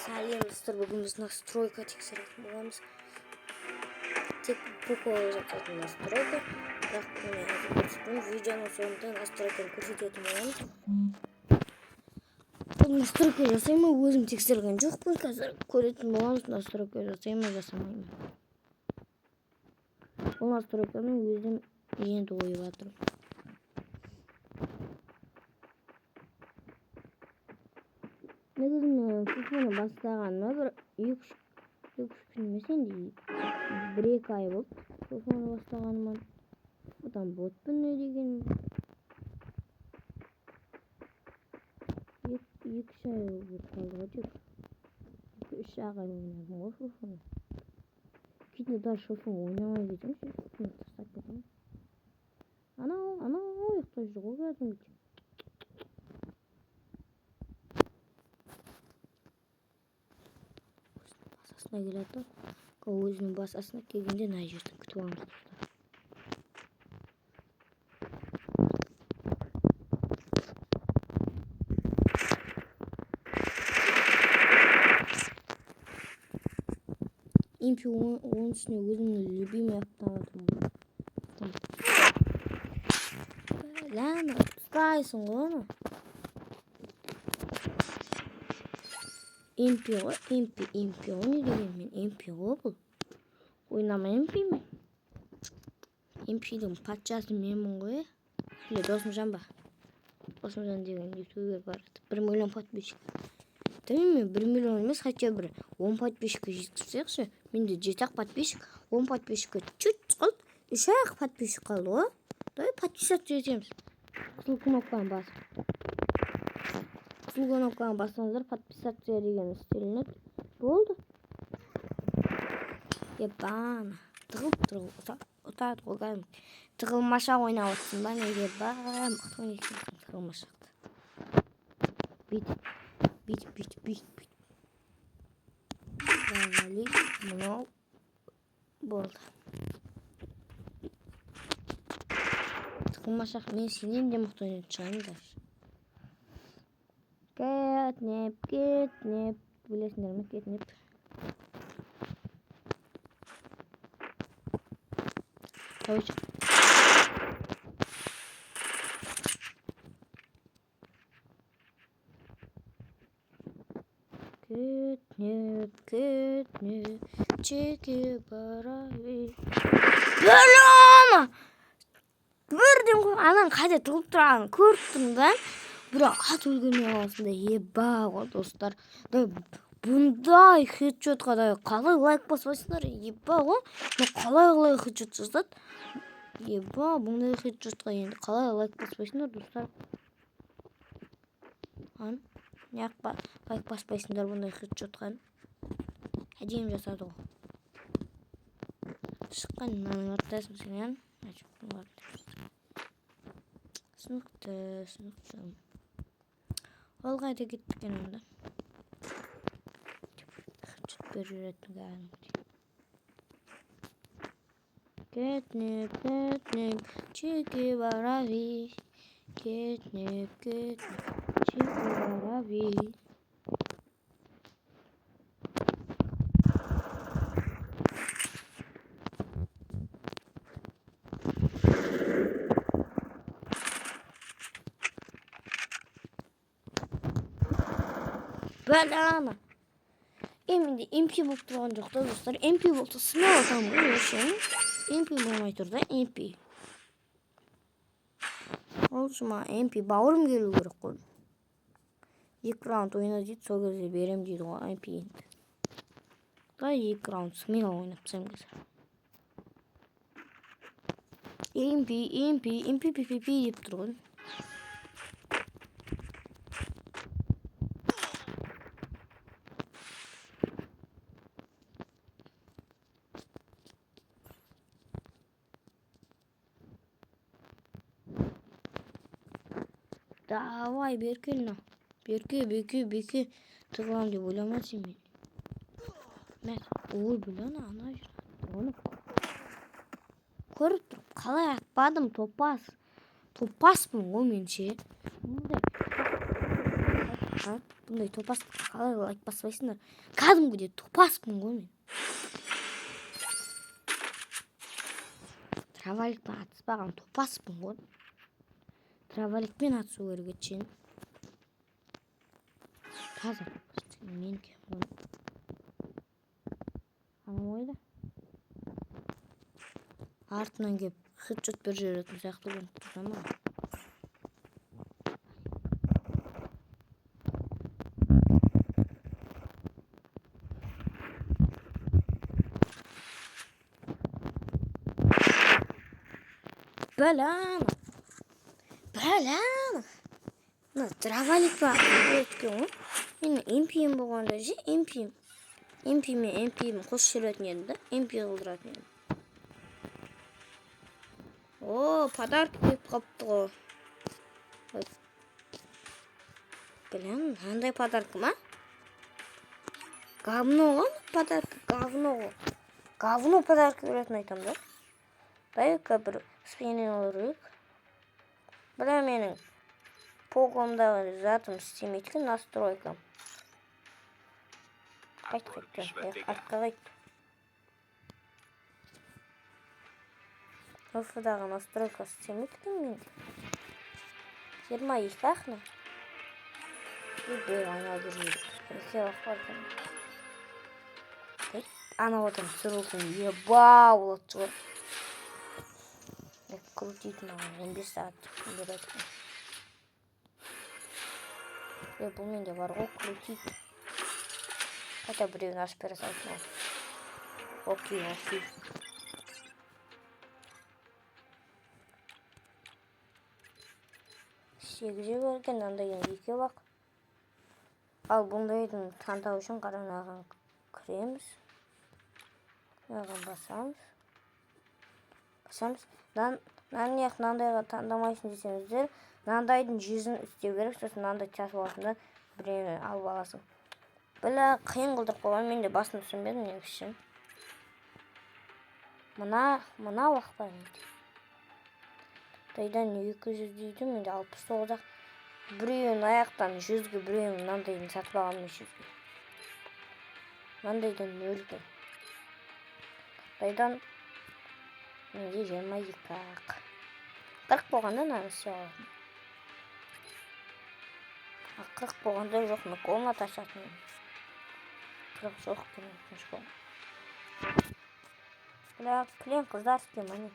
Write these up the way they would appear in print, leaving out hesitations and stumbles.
Сәлем достар, бүгін біз настройка тексеретін боламыз. Тек прикол жататын настройка, бірақ бұны айтып көрсетпеймін. Видеоның соңында настройканы көрсететін боламыз. Бұл настройка жасаймын, өзім тексерген жоқпын. Қазір көретін боламыз, настройка жасаймын, жасамаймын. Бұл настройканы өзім енді ойып жатырмын. Негізінен телефоны бастағаныма бір 2-3 күн емес, енді 1-2 ай болды телефоны бастағаныма. Бұдан ботпын не деген 2-3 ай болып қалды ғой тек. 2-3 ай ойнадым ғой телефонды. Кейде даже телефон ойнамай кетемін, телефонды тастап кетемін. Анау ұйықтай жүр ғой кәдімгідей. Басасына келеді. Өзінің басасына келгенде мына жерден күтіп аламыз. MP оның үстіне өзімнің любимый автоматым бар. Ләна, ұстайсың ғой оны. MP ғой, MP ғой не деген мен, MP ғой бұл. Ойнама MP мен. MP-дің патшасы менмін ғой. Біле, Досымжан ба? Досымжан деген ютубер бар. 1 миллион подписчик. Білмеймін, 1 миллион емес, хотя бір 10 подписчикке жеткізсекші. Менде 7-ақ подписчик, 10 подписчикке чуть қалды, 3-ақ подписчик қалды ғой. Давай подписаться етеміз. Қызыл кнопканы басып. Қызыл кнопканы бассаңыздар, подписаться деген істелінеді. Болды. Ебана. Тығылып қойғаным. Тығылмашақ ойнап отырсың ба, неге ба? Мақтан екенсің тығылмашақты. Бит. Завали, мынау болды. Тығылмашақ, мен сенен де мұқтан етшағым даже. Кетнеп. Білесіңдер ме, кетнеп. Короче. Кетнеп, чеке барави. Бөліма! Бірден қой, анан қайда тұғып тұрағын көріп тұрмын да. Бірақ ат өлгенмен қаласында еба ғой достар. Бұндай хедшотқа да қалай лайк баспайсыңдар, еба ғой. Қалай хедшот жасады. Еба, бұндай хедшотқа енді қалай лайк баспайсыңдар достар. Неғып лайк баспайсыңдар бұндай хедшотқа. Әдейім жасады ғой. Шыққан мынаның ортасын сенен. Сынықты. Ол қайда кеттікен онда. Хедшот беріп жүретін кәдімгідей. Кетнеп, чеке барави. Кетнеп, чеке барави. Бәләма. Емінде MP болып тұрған жоқ та достар. MP болса сынау атамын ғой өшен. MP болмай тұр да, MP. Ол жұма MP бауырым келу керек қой. 2 раунд ойна дейді, сол кезде берем дейді ғой MP енді. Да 2 раунд смело ойнап сәм кезір. MP деп тұрғын. Давай, беркеліна. Берке. Тығылам деп ойламасын мен. Мәк, ой, біліна, ана жүр. Оны көріп тұрып, қалай атпадым, топаспын ғой мен ше. Бұндай топас қалай лайк баспайсыңдар? Кәдімгідей топаспын ғой мен. Траваликпен атыспаған топаспын ғой. Траваликпен атысу керек етшен. Таза топас. Мен кем ғой. Анам ойда. Артынан кеп хедшот беріп жіберетін сияқты көрініп тұрған ба? Бәлем. Мына травалик бар өткен ғой. Мен MP болғанда же MP мен қосып жүретін едім да. MP қылдыратын едім. О, подарок беріп қапты ғой. Блин, қандай подарок ма? Говно ғой подарок, говно ғой. Говно подарок беретін айтам да. Дай-ка бір спиннен алырық. Бля, менің погондағы затым істемейді, настройкам. Қайт. Артқа қайт. Офыдағы настройка істемейді менде. 22 ақны. Бір айналды жүреді. Өте бақпардым. Ана отын түсірілген еба болады ғой. Крутить маған 15 сағат береді. Бұл менде бар ғой крутить. Қайта біреуін ашып бере салсын. Окей. Сегізі көрген андайын екі бақ. Ал бұндайдың таңдау үшін қаранаған кіреміз. Мынаған басамыз. Нанияқ нандайға таңдамайсын десеңіздер, нандайдың жүзін үстеу керек, сосын нандай тасып аласың да біреуін алып аласың. Біля қиын қылдырып қойған, мен де басын түсінбедім негізі. Мына уақпай менде. Дайдан 200 дейді, менде 69-ақ. Біреуін аяқтан 100-ге, біреуін нандайдың сатып алғанмен 100-ге. Нандайдан 0-ге. Дайдан менде 22-ақ. 40 болғанда наны істей алатын. 40 болғанда жоқ, мен комнат ашатын. 40 жоқ екен школ. Бля, клен қыздар істейм, ане.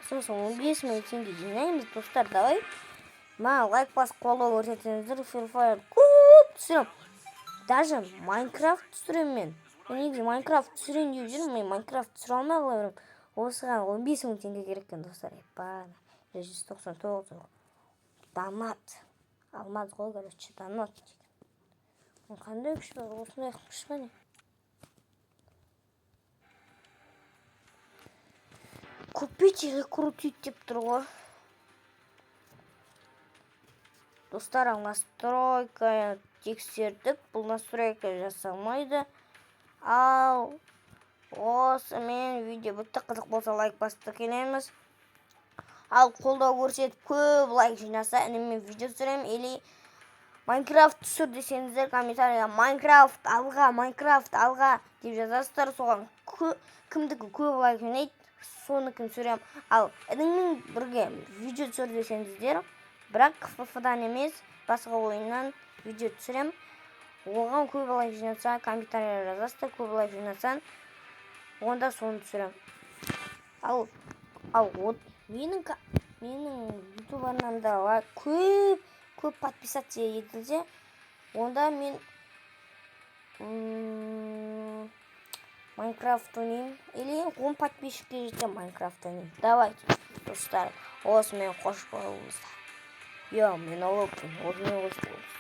Сосын 15 мың теңге жинаймыз, достар, давай. Маған лайк басып қолдау көрсетсеңіздер, Free Fire көп түсірем. Даже Майнкрафт түсірем мен. Негізі Майнкрафт түсірем деп жүрмін, мен Майнкрафт түсіре алмай қалып. Осыған 15 мың теңге керек екен, достар. 199. Донат. Алмаз ғой, короче, донат. Қандай күш бар, осындай күш бар не? Купить или крутить деп тұр ғой. Достар, настройка тексердік. Бұл настройка жасалмайды. Ал осымен видео бітті. Қызық болса лайк басты келеміз. Ал қолдау көрсетіп көп лайк жинаса, әнемен видео түсірем. Или Майнкрафт түсір десеңіздер комментария Майнкрафт алға деп жазасыздар. Соған кімдікі көп лайк жинайды, соны кім түсірем. Ал әнемен бірге видео түсір десеңіздер, бірақ ФФ-дан емес, басқа ойыннан видео түсірем. Оған көп лайк жинаса, комментария жазасыздар, көп лайк жинасан, онда соны түсірем. Ал менің YouTube арнамда көп подписация етілсе, онда мен Майнкрафт ойнайым. Или 10 подписчикке жете Майнкрафт ойнайым. Давайте, достар, осымен қош болыңыздар. Мен олыппын, осымен қош болыңыз.